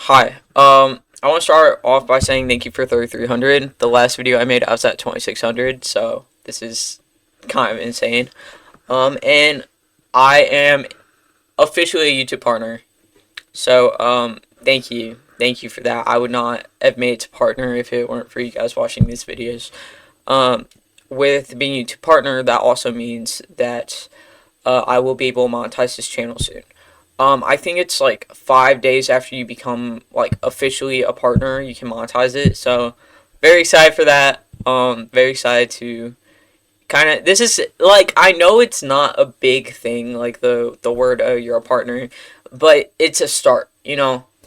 Hi. I want to start off by saying thank you for 3,300. The last video I made, I was at 2,600, so this is kind of insane. And I am officially a YouTube partner. So, thank you for that. I would not have made it to partner if it weren't for you guys watching these videos. Um, with being a YouTube partner, that also means that I will be able to monetize this channel soon. I think it's like 5 days after you become like officially a partner, you can monetize it. So, very excited for that. Very excited to kind of. This is like I know it's not a big thing, like the word you're a partner, but it's a start.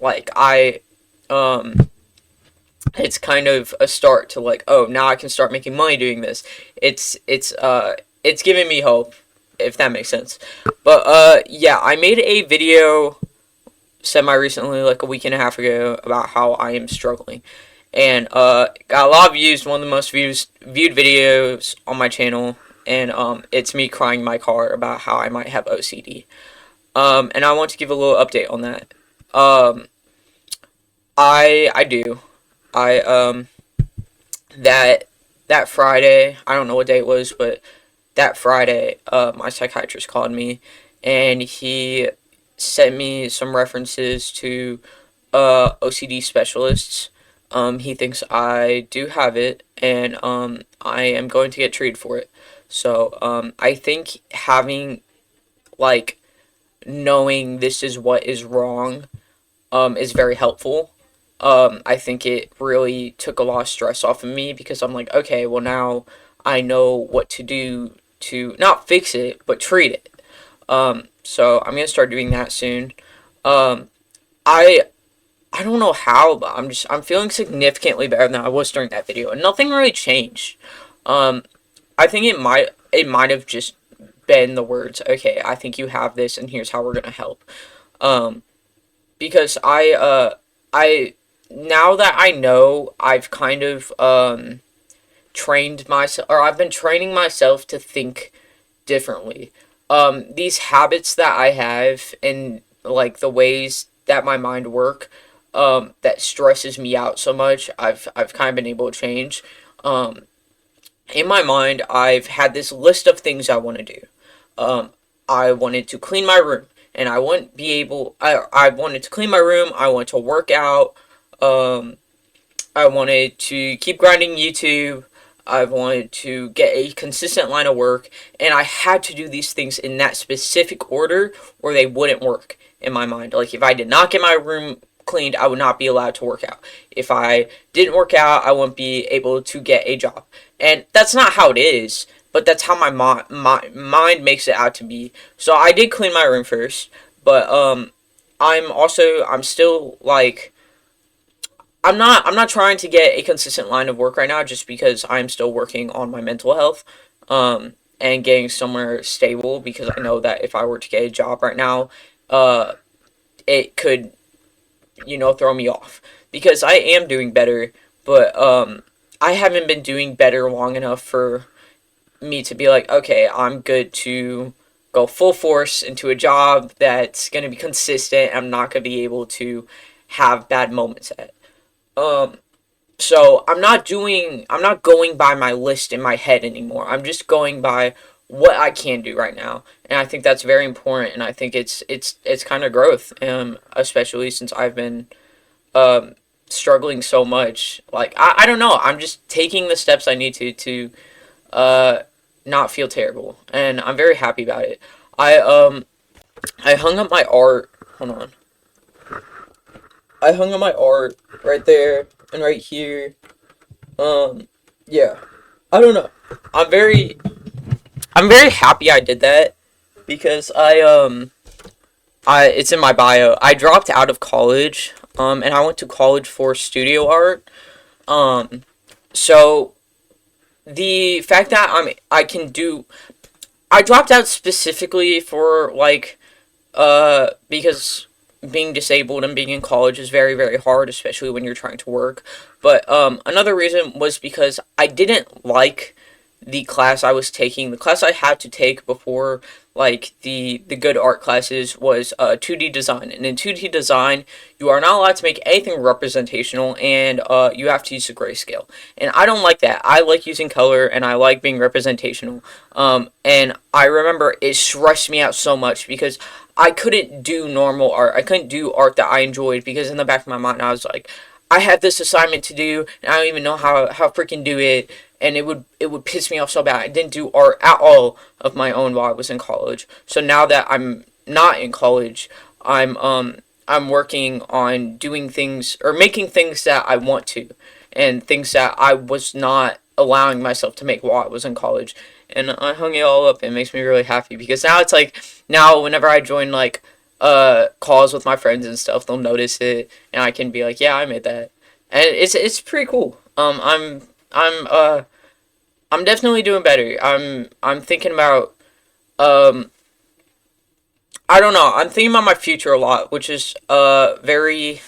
Like um, it's kind of a start to like, oh, now I can start making money doing this. It's giving me hope, if that makes sense. But yeah, I made a video semi recently, like a week and a half ago, about how I am struggling, and got a lot of views. One of the most viewed videos on my channel, and it's me crying in my car about how I might have OCD. And I want to give a little update on that. Um, I do. I that that Friday, I don't know what day it was, but that Friday, my psychiatrist called me, and he sent me some references to OCD specialists. He thinks I do have it, and I am going to get treated for it. So I think having like knowing this is what is wrong is very helpful. I think it really took a lot of stress off of me because I'm like, okay, well now I know what to do to not fix it but treat it. So I'm gonna start doing that soon. Um, I I don't know how, but I'm feeling significantly better than I was during that video, and nothing really changed. Um, I think it might have just been the words. Okay, I think you have this, and here's how we're gonna help. Um, because I now that I know, I've kind of trained myself, or I've been training myself to think differently. These habits that I have and like the ways that my mind work, that stresses me out so much, I've kind of been able to change. Um, in my mind, I've had this list of things I want to do. Um, I wanted to clean my room, and I wouldn't be able. I wanted to clean my room. I wanted to work out. Um, I wanted to keep grinding YouTube. I wanted to get a consistent line of work, and I had to do these things in that specific order, or they wouldn't work in my mind. Like, if I did not get my room cleaned, I would not be allowed to work out. If I didn't work out, I wouldn't be able to get a job. And that's not how it is, but that's how my mind makes it out to be. So I did clean my room first, but I'm still like I'm not trying to get a consistent line of work right now just because I'm still working on my mental health and getting somewhere stable, because I know that if I were to get a job right now, uh it could, throw me off, because I am doing better, but I haven't been doing better long enough for me to be like, okay, I'm good to go full force into a job that's going to be consistent. I'm not going to be able to have bad moments at. Um, so I'm not going by my list in my head anymore. I'm just going by what I can do right now, and I think that's very important. And I think it's kind of growth, especially since I've been um struggling so much. Like I don't know. I'm just taking the steps I need to uh not feel terrible, and I'm very happy about it. I um I hung up my art. Hold on. I hung up my art right there and right here. Um, yeah. I don't know. I'm very I'm very happy I did that, because I it's in my bio. I dropped out of college, and I went to college for studio art. Um, so the fact that I can do I dropped out specifically for like because being disabled and being in college is very, very hard, especially when you're trying to work. But another reason was because I didn't like the class I was taking. The class I had to take before like the good art classes was 2D design. And in 2D design, you are not allowed to make anything representational, and you have to use a grayscale. And I don't like that. I like using color, and I like being representational. And I remember it stressed me out so much because I couldn't do normal art. I couldn't do art that I enjoyed because in the back of my mind I was like, I have this assignment to do, and I don't even know how freaking do it, and it would piss me off so bad. I didn't do art at all of my own while I was in college. So now that I'm not in college, I'm working on doing things or making things that I want to, and things that I was not allowing myself to make while I was in college. And I hung it all up, and it makes me really happy because now it's like now whenever I join like calls with my friends and stuff, they'll notice it, and I can be like, yeah, I made that, and it's pretty cool. I'm definitely doing better. I'm thinking about um I don't know. I'm thinking about my future a lot, which is very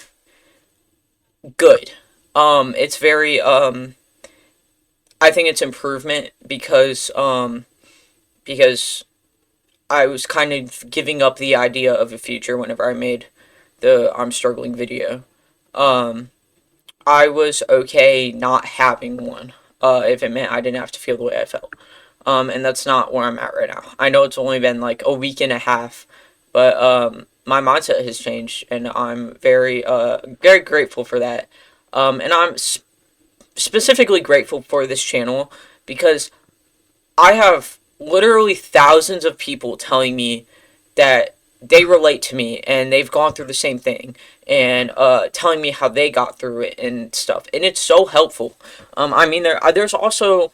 good. It's very I think it's improvement because I was kind of giving up the idea of a future whenever I made the I'm struggling video. Um I was okay not having one, if it meant I didn't have to feel the way I felt. And that's not where I'm at right now. I know it's only been like a week and a half, but my mindset has changed, and I'm very grateful for that. And I'm specifically grateful for this channel because I have literally thousands of people telling me that they relate to me and they've gone through the same thing, and telling me how they got through it and stuff, and it's so helpful. I mean, there's also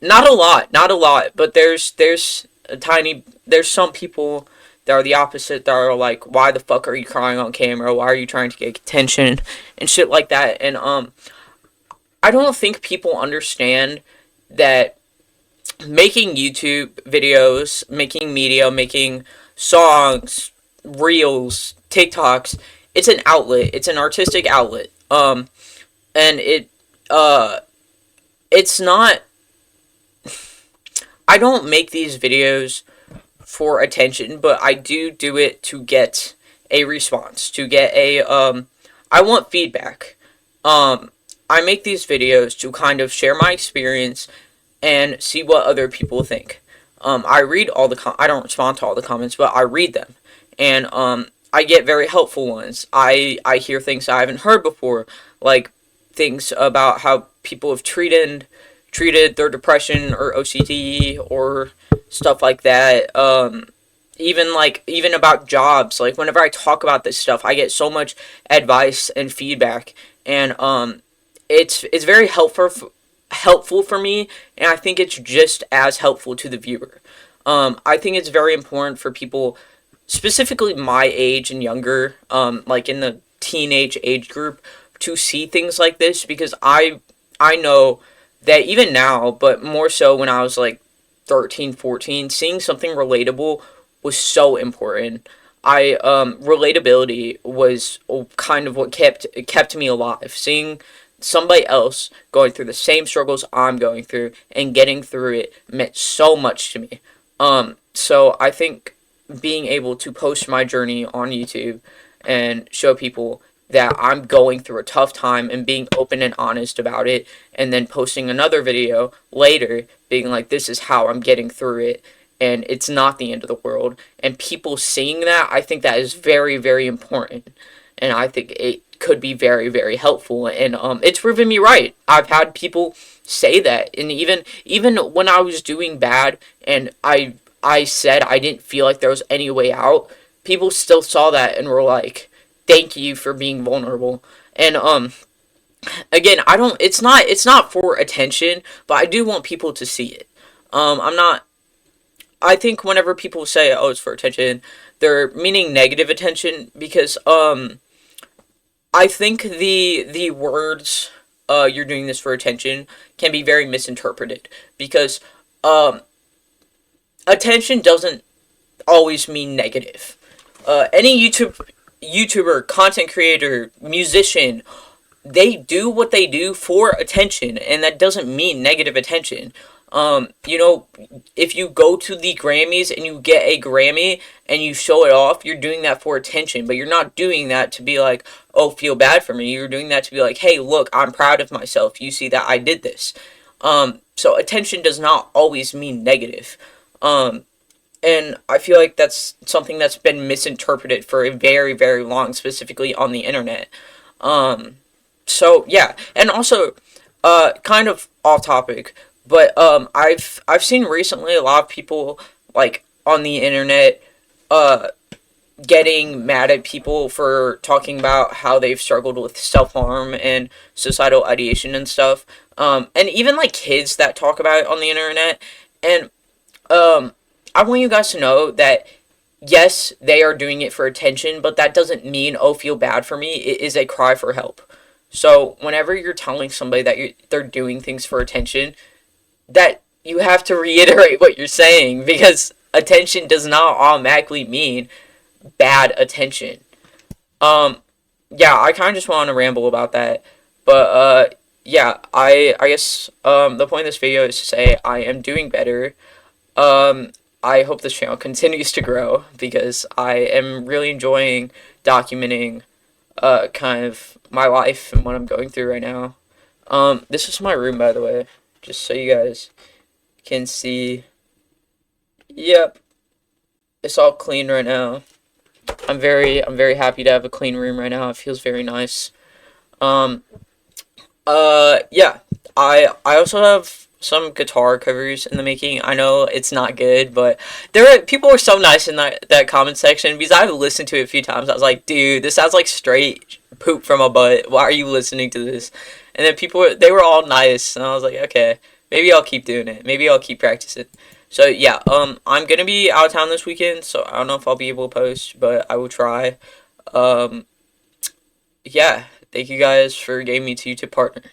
not a lot, but there's a tiny there's some people that are the opposite, that are like, why the fuck are you crying on camera? Why are you trying to get attention and shit like that? And I don't think people understand that making YouTube videos, making media, making songs, reels, TikToks, it's an outlet. It's an artistic outlet. And uh it's not I don't make these videos for attention, but I do it to get a response, to get a I want feedback. I make these videos to kind of share my experience and see what other people think. I read all the I don't respond to all the comments, but I read them, and I get very helpful ones. I hear things I haven't heard before, like things about how people have treated their depression or OCD or stuff like that. Even about jobs. Like whenever I talk about this stuff, I get so much advice and feedback, and it's very helpful for me, and I think it's just as helpful to the viewer. I think it's very important for people, specifically my age and younger, like in the teenage age group, to see things like this, because I know that even now, but more so when I was like 13, 14, seeing something relatable was so important. Relatability was kind of what kept me alive. Seeing somebody else going through the same struggles I'm going through and getting through it meant so much to me. So I think being able to post my journey on YouTube and show people that I'm going through a tough time and being open and honest about it, and then posting another video later being like, this is how I'm getting through it, and it's not the end of the world, and people seeing that, I think that is very, very important, and I think it could be very, very helpful, and it's proven me right. I've had people say that, and even when I was doing bad and I said I didn't feel like there was any way out, people still saw that and were like, thank you for being vulnerable. And again, it's not for attention, but I do want people to see it. I'm not I think whenever people say, oh, it's for attention, they're meaning negative attention, because I think the words you're doing this for attention can be very misinterpreted, because attention doesn't always mean negative. Any YouTuber, content creator, musician, they do what they do for attention, and that doesn't mean negative attention. You know, if you go to the Grammys and you get a Grammy and you show it off, you're doing that for attention, but you're not doing that to be like, oh, feel bad for me. You're doing that to be like, hey, look, I'm proud of myself. You see that I did this. So attention does not always mean negative. Um, and I feel like that's something that's been misinterpreted for a very, very long, specifically on the internet. Um, so yeah, and also, kind of off topic, but I've seen recently a lot of people like on the internet, uh, getting mad at people for talking about how they've struggled with self harm and suicidal ideation and stuff. And even like kids that talk about it on the internet, and um, I want you guys to know that yes, they are doing it for attention, but that doesn't mean, oh, feel bad for me. It is a cry for help. So whenever you're telling somebody that they're doing things for attention, that you have to reiterate what you're saying, because attention does not automatically mean bad attention. Um, yeah, I kind of just want to ramble about that, but yeah, I guess the point of this video is to say I am doing better. Um, I hope this channel continues to grow because I am really enjoying documenting kind of my life and what I'm going through right now. This is my room, by the way, just so you guys can see. Yep, it's all clean right now. I'm very happy to have a clean room right now. It feels very nice. Um, yeah, I also have some guitar covers in the making. I know it's not good, but people were so nice in that comment section because I've listened to it a few times. I was like, dude, this sounds like straight poop from a butt. Why are you listening to this? And then they were all nice, and I was like, okay, maybe I'll keep doing it. Maybe I'll keep practicing. So yeah, I'm gonna be out of town this weekend, so I don't know if I'll be able to post, but I will try. Um, yeah, thank you guys for giving me to YouTube partner.